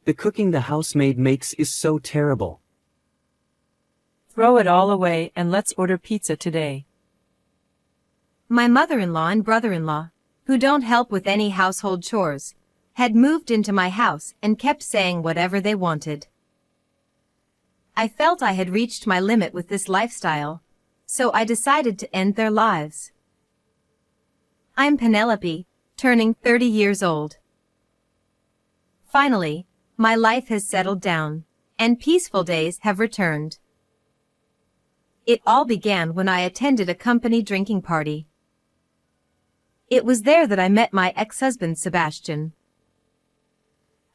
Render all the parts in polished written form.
The cooking the housemaid makes is so terrible. Throw it all away and let's order pizza today. My mother-in-law and brother-in-law, who don't help with any household chores, had moved into my house and kept saying whatever they wanted. I felt I had reached my limit with this lifestyle, so I decided to end their lives. I'm Penelope, turning 30 years old. Finally, my life has settled down, and peaceful days have returned. It all began when I attended a company drinking party. It was there that I met my ex-husband Sebastian.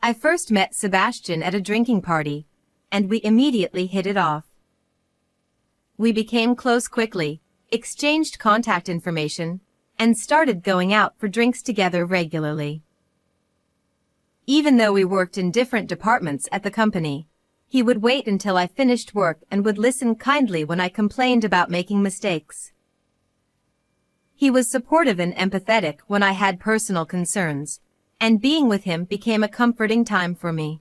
I first met Sebastian at a drinking party, and we immediately hit it off. We became close quickly, exchanged contact information, and started going out for drinks together regularly. Even though we worked in different departments at the company, he would wait until I finished work and would listen kindly when I complained about making mistakes. He was supportive and empathetic when I had personal concerns, and being with him became a comforting time for me.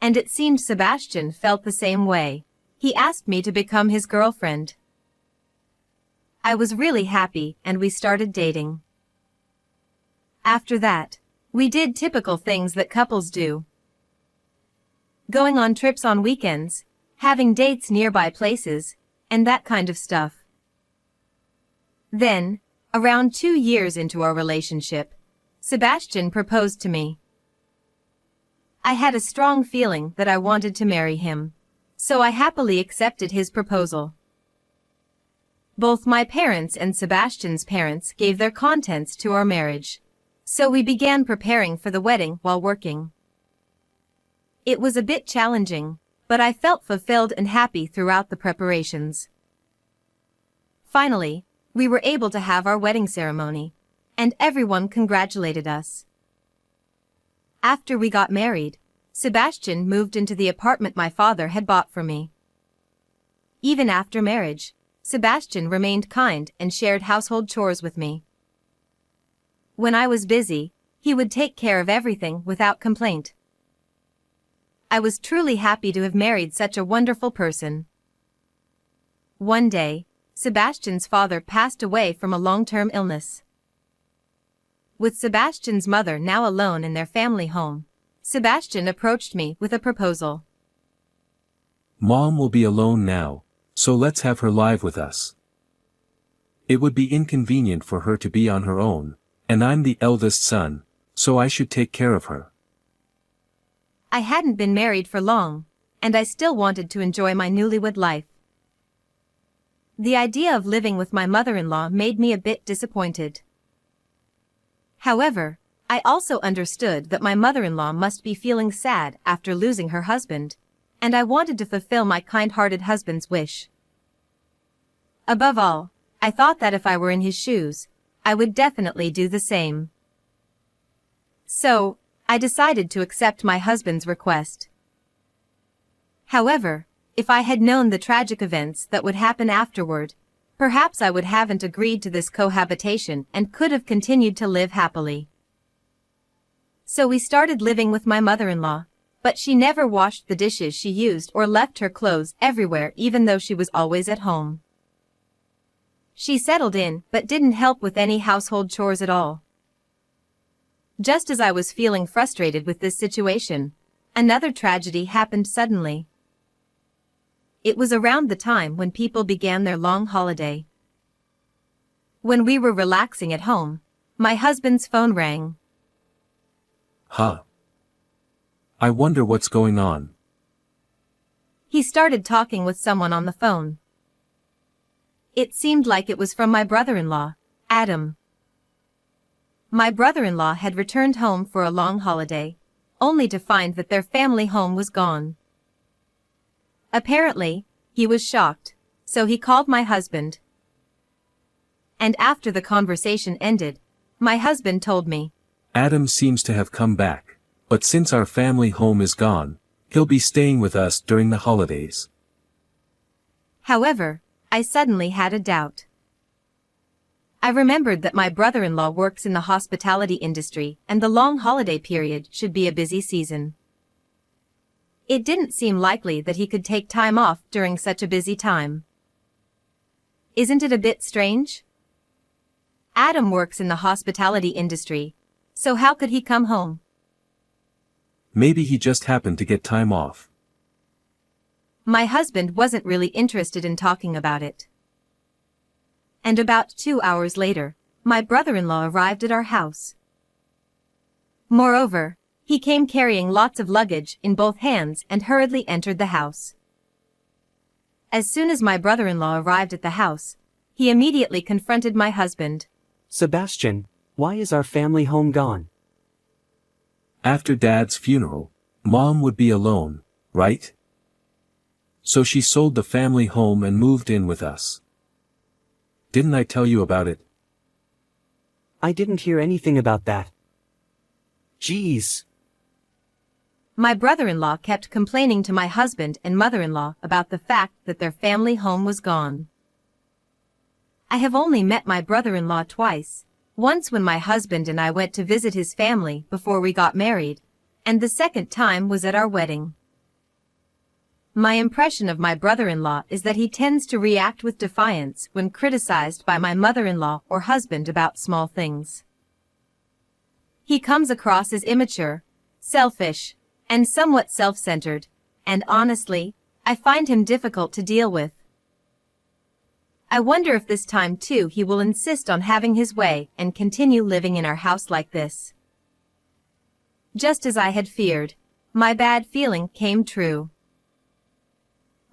And it seemed Sebastian felt the same way. He asked me to become his girlfriend. I was really happy and we started dating. After that, we did typical things that couples do. Going on trips on weekends, having dates nearby places, and that kind of stuff. Then, around 2 years into our relationship, Sebastian proposed to me. I had a strong feeling that I wanted to marry him, so I happily accepted his proposal. Both my parents and Sebastian's parents gave their consents to our marriage, so we began preparing for the wedding while working. It was a bit challenging, but I felt fulfilled and happy throughout the preparations. Finally, we were able to have our wedding ceremony, and everyone congratulated us. After we got married, Sebastian moved into the apartment my father had bought for me. Even after marriage, Sebastian remained kind and shared household chores with me. When I was busy, he would take care of everything without complaint. I was truly happy to have married such a wonderful person. One day, Sebastian's father passed away from a long-term illness. With Sebastian's mother now alone in their family home, Sebastian approached me with a proposal. Mom will be alone now, so let's have her live with us. It would be inconvenient for her to be on her own, and I'm the eldest son, so I should take care of her. I hadn't been married for long, and I still wanted to enjoy my newlywed life. The idea of living with my mother-in-law made me a bit disappointed. However, I also understood that my mother-in-law must be feeling sad after losing her husband, and I wanted to fulfill my kind-hearted husband's wish. Above all, I thought that if I were in his shoes, I would definitely do the same. So, I decided to accept my husband's request. However, if I had known the tragic events that would happen afterward, perhaps I would haven't agreed to this cohabitation and could have continued to live happily. So we started living with my mother-in-law, but she never washed the dishes she used or left her clothes everywhere even though she was always at home. She settled in but didn't help with any household chores at all. Just as I was feeling frustrated with this situation, another tragedy happened suddenly. It was around the time when people began their long holiday. When we were relaxing at home, my husband's phone rang. Huh. I wonder what's going on. He started talking with someone on the phone. It seemed like it was from my brother-in-law, Adam. My brother-in-law had returned home for a long holiday, only to find that their family home was gone. Apparently, he was shocked, so he called my husband. And after the conversation ended, my husband told me, Adam seems to have come back, but since our family home is gone, he'll be staying with us during the holidays. However, I suddenly had a doubt. I remembered that my brother-in-law works in the hospitality industry and the long holiday period should be a busy season. It didn't seem likely that he could take time off during such a busy time. Isn't it a bit strange? Adam works in the hospitality industry, so how could he come home? Maybe he just happened to get time off. My husband wasn't really interested in talking about it. And about 2 hours later, my brother-in-law arrived at our house. Moreover, he came carrying lots of luggage in both hands and hurriedly entered the house. As soon as my brother-in-law arrived at the house, he immediately confronted my husband. Sebastian, why is our family home gone? After Dad's funeral, Mom would be alone, right? So she sold the family home and moved in with us. Didn't I tell you about it? I didn't hear anything about that. Jeez. My brother-in-law kept complaining to my husband and mother-in-law about the fact that their family home was gone. I have only met my brother-in-law twice, once when my husband and I went to visit his family before we got married, and the second time was at our wedding. My impression of my brother-in-law is that he tends to react with defiance when criticized by my mother-in-law or husband about small things. He comes across as immature, selfish, and somewhat self-centered, and honestly, I find him difficult to deal with. I wonder if this time too he will insist on having his way and continue living in our house like this. Just as I had feared, my bad feeling came true.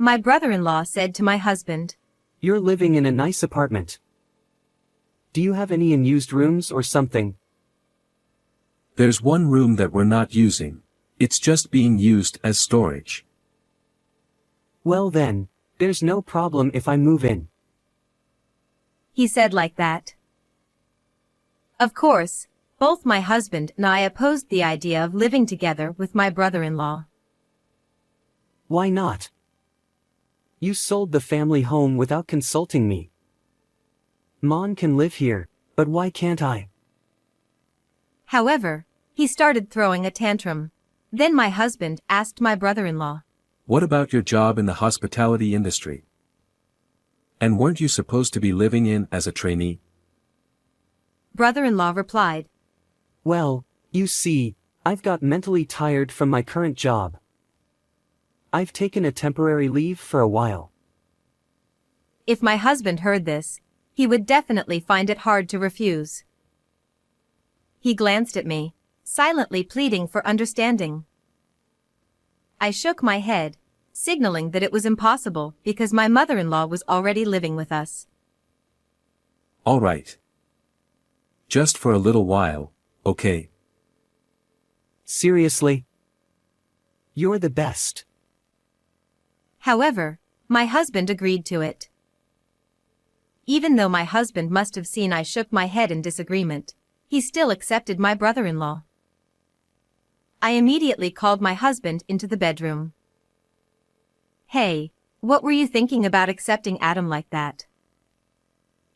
My brother-in-law said to my husband, You're living in a nice apartment. Do you have any unused rooms or something? There's one room that we're not using. It's just being used as storage. Well then, there's no problem if I move in. He said like that. Of course, both my husband and I opposed the idea of living together with my brother-in-law. Why not? You sold the family home without consulting me. Mon can live here, but why can't I? However, he started throwing a tantrum. Then my husband asked my brother-in-law, What about your job in the hospitality industry? And weren't you supposed to be living in as a trainee? Brother-in-law replied, Well, you see, I've got mentally tired from my current job. I've taken a temporary leave for a while. If my husband heard this, he would definitely find it hard to refuse. He glanced at me, silently pleading for understanding. I shook my head, signaling that it was impossible because my mother-in-law was already living with us. All right. Just for a little while, okay? Seriously? You're the best. However, my husband agreed to it. Even though my husband must have seen I shook my head in disagreement, he still accepted my brother-in-law. I immediately called my husband into the bedroom. Hey, what were you thinking about accepting Adam like that?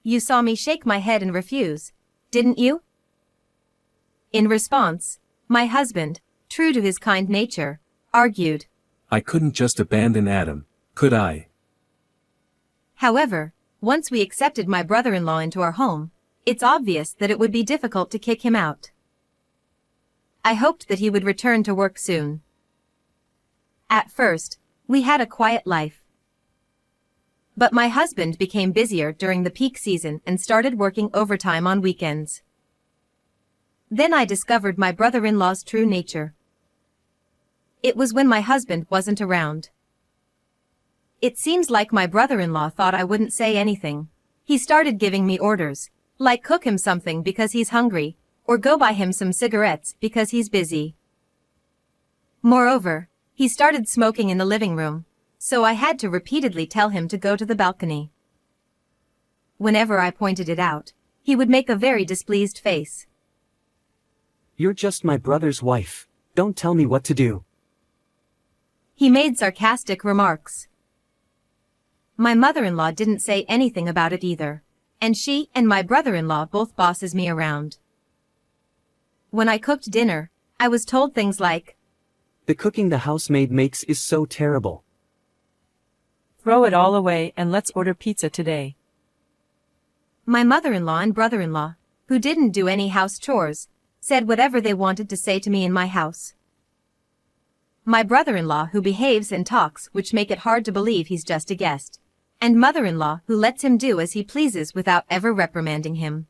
You saw me shake my head and refuse, didn't you? In response, my husband, true to his kind nature, argued. I couldn't just abandon Adam, could I? However, once we accepted my brother-in-law into our home, it's obvious that it would be difficult to kick him out. I hoped that he would return to work soon. At first, we had a quiet life. But my husband became busier during the peak season and started working overtime on weekends. Then I discovered my brother-in-law's true nature. It was when my husband wasn't around. It seems like my brother-in-law thought I wouldn't say anything. He started giving me orders, like cook him something because he's hungry, or go buy him some cigarettes because he's busy. Moreover, he started smoking in the living room, so I had to repeatedly tell him to go to the balcony. Whenever I pointed it out, he would make a very displeased face. You're just my brother's wife. Don't tell me what to do. He made sarcastic remarks. My mother-in-law didn't say anything about it either. and she and my brother-in-law both bosses me around. When I cooked dinner, I was told things like, The cooking the housemaid makes is so terrible. Throw it all away and let's order pizza today. My mother-in-law and brother-in-law, who didn't do any house chores, said whatever they wanted to say to me in my house. My brother-in-law who behaves and talks which make it hard to believe he's just a guest, and mother-in-law who lets him do as he pleases without ever reprimanding him.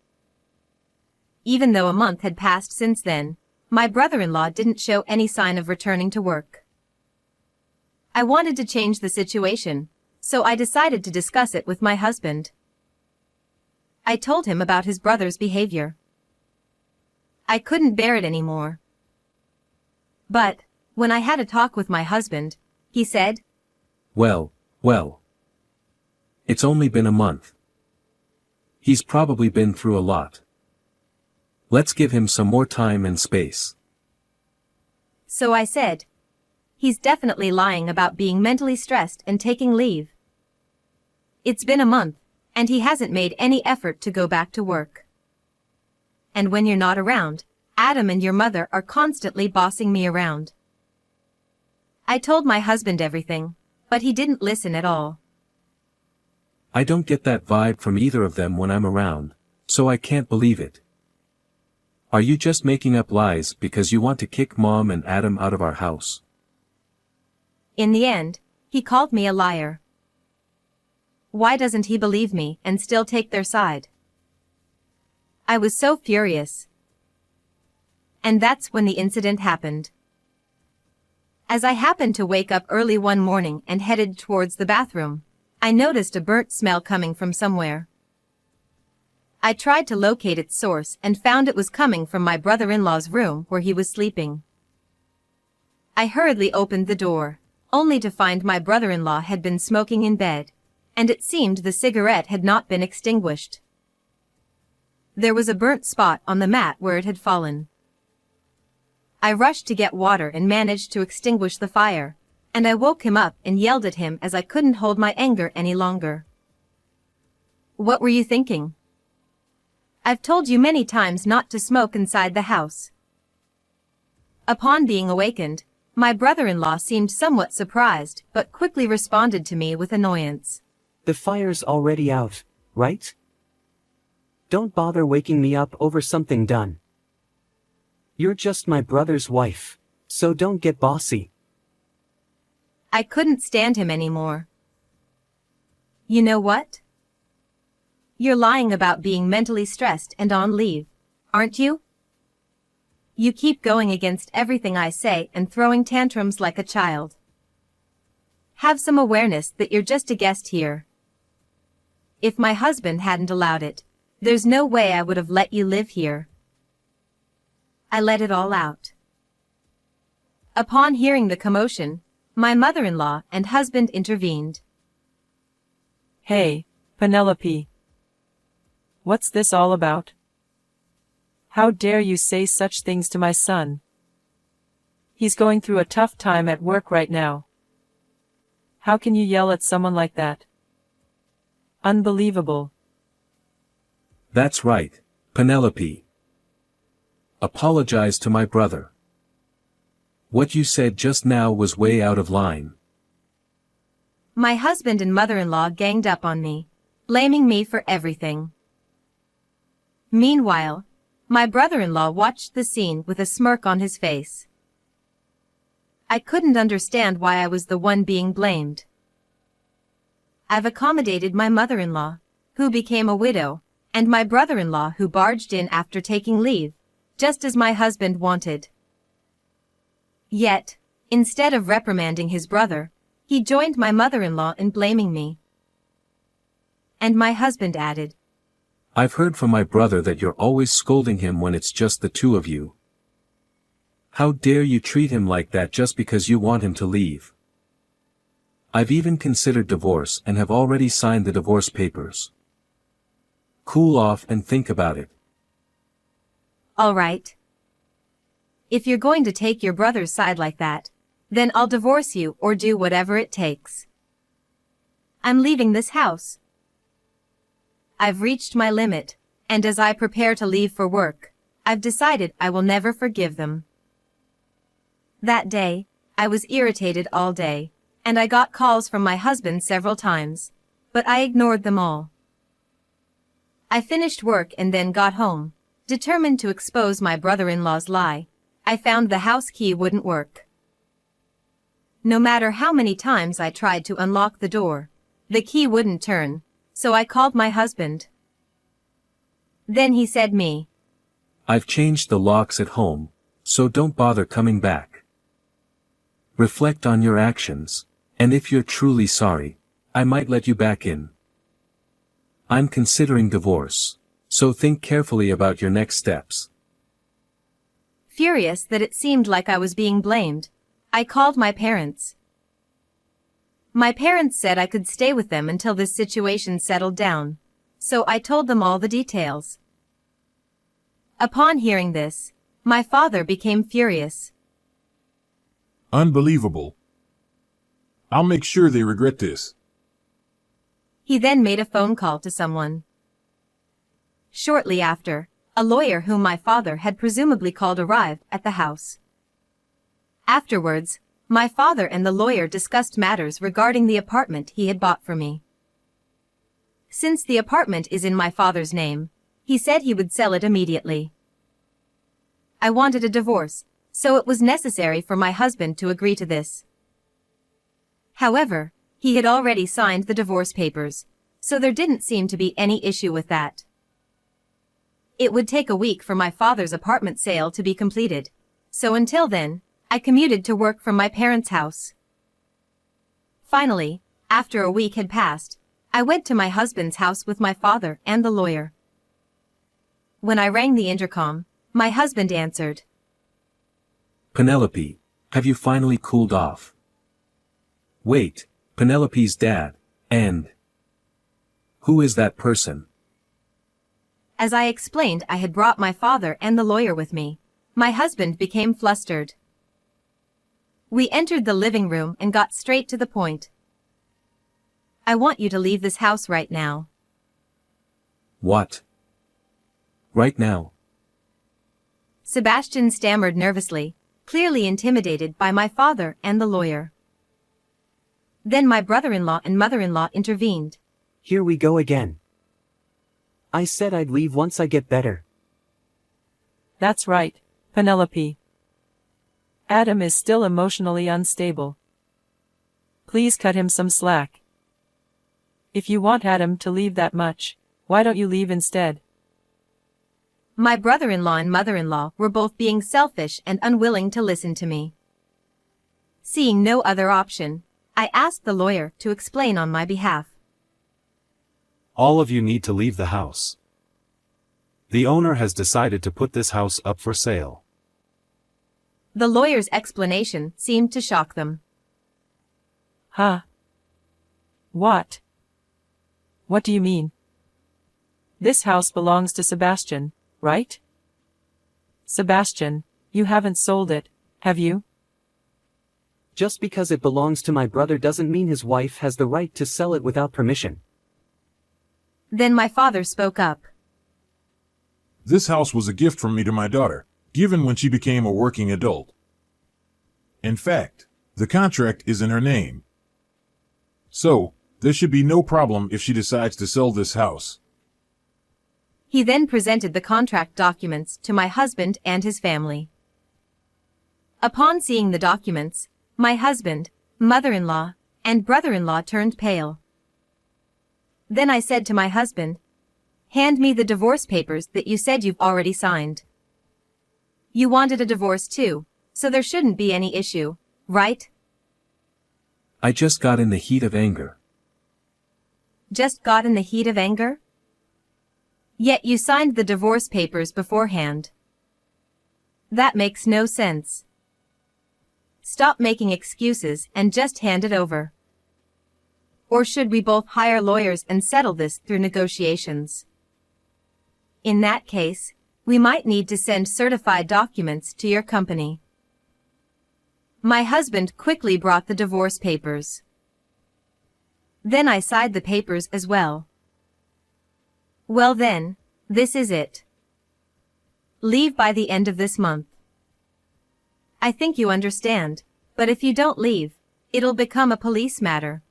Even though a month had passed since then, my brother-in-law didn't show any sign of returning to work. I wanted to change the situation, so I decided to discuss it with my husband. I told him about his brother's behavior. I couldn't bear it anymore. But, when I had a talk with my husband, he said, Well. It's only been a month. He's probably been through a lot. Let's give him some more time and space. So I said, he's definitely lying about being mentally stressed and taking leave. It's been a month, and he hasn't made any effort to go back to work. And when you're not around, Adam and your mother are constantly bossing me around. I told my husband everything, but he didn't listen at all. I don't get that vibe from either of them when I'm around, so I can't believe it. Are you just making up lies because you want to kick Mom and Adam out of our house? In the end, he called me a liar. Why doesn't he believe me and still take their side? I was so furious. And that's when the incident happened. As I happened to wake up early one morning and headed towards the bathroom, I noticed a burnt smell coming from somewhere. I tried to locate its source and found it was coming from my brother-in-law's room where he was sleeping. I hurriedly opened the door, only to find my brother-in-law had been smoking in bed, and it seemed the cigarette had not been extinguished. There was a burnt spot on the mat where it had fallen. I rushed to get water and managed to extinguish the fire, and I woke him up and yelled at him as I couldn't hold my anger any longer. What were you thinking? I've told you many times not to smoke inside the house. Upon being awakened, my brother-in-law seemed somewhat surprised but quickly responded to me with annoyance. The fire's already out, right? Don't bother waking me up over something done. You're just my brother's wife, so don't get bossy. I couldn't stand him anymore. You know what? You're lying about being mentally stressed and on leave, aren't you? You keep going against everything I say and throwing tantrums like a child. Have some awareness that you're just a guest here. If my husband hadn't allowed it, there's no way I would have let you live here. I let it all out. Upon hearing the commotion, my mother-in-law and husband intervened. Hey, Penelope. What's this all about? How dare you say such things to my son? He's going through a tough time at work right now. How can you yell at someone like that? Unbelievable. That's right, Penelope. Apologize to my brother. What you said just now was way out of line. My husband and mother-in-law ganged up on me, blaming me for everything. Meanwhile, my brother-in-law watched the scene with a smirk on his face. I couldn't understand why I was the one being blamed. I've accommodated my mother-in-law, who became a widow, and my brother-in-law who barged in after taking leave, just as my husband wanted. Yet, instead of reprimanding his brother, he joined my mother-in-law in blaming me. And my husband added, I've heard from my brother that you're always scolding him when it's just the two of you. How dare you treat him like that just because you want him to leave? I've even considered divorce and have already signed the divorce papers. Cool off and think about it. All right. If you're going to take your brother's side like that, then I'll divorce you or do whatever it takes. I'm leaving this house. I've reached my limit, and as I prepare to leave for work, I've decided I will never forgive them. That day, I was irritated all day, and I got calls from my husband several times, but I ignored them all. I finished work and then got home, determined to expose my brother-in-law's lie. I found the house key wouldn't work. No matter how many times I tried to unlock the door, the key wouldn't turn, so I called my husband. Then he said me. I've changed the locks at home, so don't bother coming back. Reflect on your actions, and if you're truly sorry, I might let you back in. I'm considering divorce, so think carefully about your next steps. Furious that it seemed like I was being blamed, I called my parents. My parents said I could stay with them until this situation settled down, so I told them all the details. Upon hearing this, my father became furious. Unbelievable. I'll make sure they regret this. He then made a phone call to someone. Shortly after, a lawyer whom my father had presumably called arrived at the house. Afterwards, my father and the lawyer discussed matters regarding the apartment he had bought for me. Since the apartment is in my father's name, he said he would sell it immediately. I wanted a divorce, so it was necessary for my husband to agree to this. However, he had already signed the divorce papers, so there didn't seem to be any issue with that. It would take a week for my father's apartment sale to be completed, so until then, I commuted to work from my parents' house. Finally, after a week had passed, I went to my husband's house with my father and the lawyer. When I rang the intercom, my husband answered. Penelope, have you finally cooled off? Wait, Penelope's dad, and... who is that person? As I explained, I had brought my father and the lawyer with me. My husband became flustered. We entered the living room and got straight to the point. I want you to leave this house right now. What? Right now? Sebastian stammered nervously, clearly intimidated by my father and the lawyer. Then my brother-in-law and mother-in-law intervened. Here we go again. I said I'd leave once I get better. That's right, Penelope. Adam is still emotionally unstable. Please cut him some slack. If you want Adam to leave that much, why don't you leave instead? My brother-in-law and mother-in-law were both being selfish and unwilling to listen to me. Seeing no other option, I asked the lawyer to explain on my behalf. All of you need to leave the house. The owner has decided to put this house up for sale. The lawyer's explanation seemed to shock them. Huh? What? What do you mean? This house belongs to Sebastian, right? Sebastian, you haven't sold it, have you? Just because it belongs to my brother doesn't mean his wife has the right to sell it without permission. Then my father spoke up. This house was a gift from me to my daughter, given when she became a working adult. In fact, the contract is in her name. So, there should be no problem if she decides to sell this house. He then presented the contract documents to my husband and his family. Upon seeing the documents, my husband, mother-in-law, and brother-in-law turned pale. Then I said to my husband, "Hand me the divorce papers that you said you've already signed. You wanted a divorce too, so there shouldn't be any issue, right?" I just got in the heat of anger. Just got in the heat of anger? Yet you signed the divorce papers beforehand. That makes no sense. Stop making excuses and just hand it over. Or should we both hire lawyers and settle this through negotiations? In that case, we might need to send certified documents to your company. My husband quickly brought the divorce papers. Then I signed the papers as well. Well then, this is it. Leave by the end of this month. I think you understand, but if you don't leave, it'll become a police matter.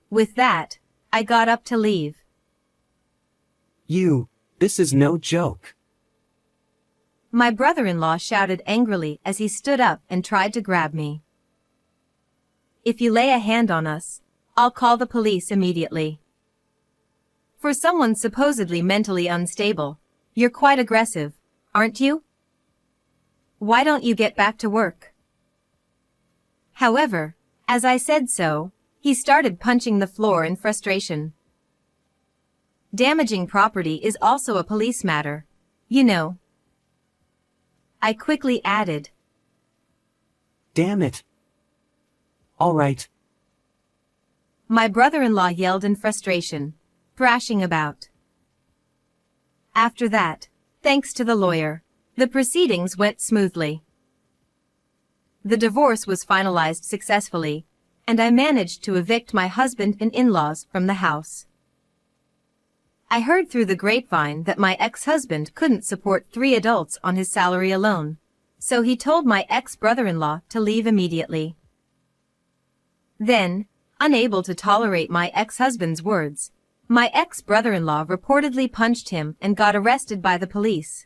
With that, I got up to leave. This is no joke. My brother-in-law shouted angrily as he stood up and tried to grab me. If you lay a hand on us, I'll call the police immediately. For someone supposedly mentally unstable, you're quite aggressive, aren't you? Why don't you get back to work? However, as I said so, he started punching the floor in frustration. Damaging property is also a police matter, you know. I quickly added. Damn it. All right. My brother-in-law yelled in frustration, thrashing about. After that, thanks to the lawyer, the proceedings went smoothly. The divorce was finalized successfully, and I managed to evict my husband and in-laws from the house. I heard through the grapevine that my ex-husband couldn't support 3 adults on his salary alone, so he told my ex-brother-in-law to leave immediately. Then, unable to tolerate my ex-husband's words, my ex-brother-in-law reportedly punched him and got arrested by the police.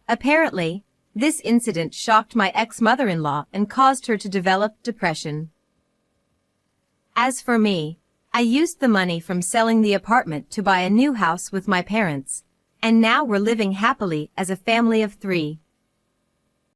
Apparently, this incident shocked my ex-mother-in-law and caused her to develop depression. As for me, I used the money from selling the apartment to buy a new house with my parents, and now we're living happily as a family of 3.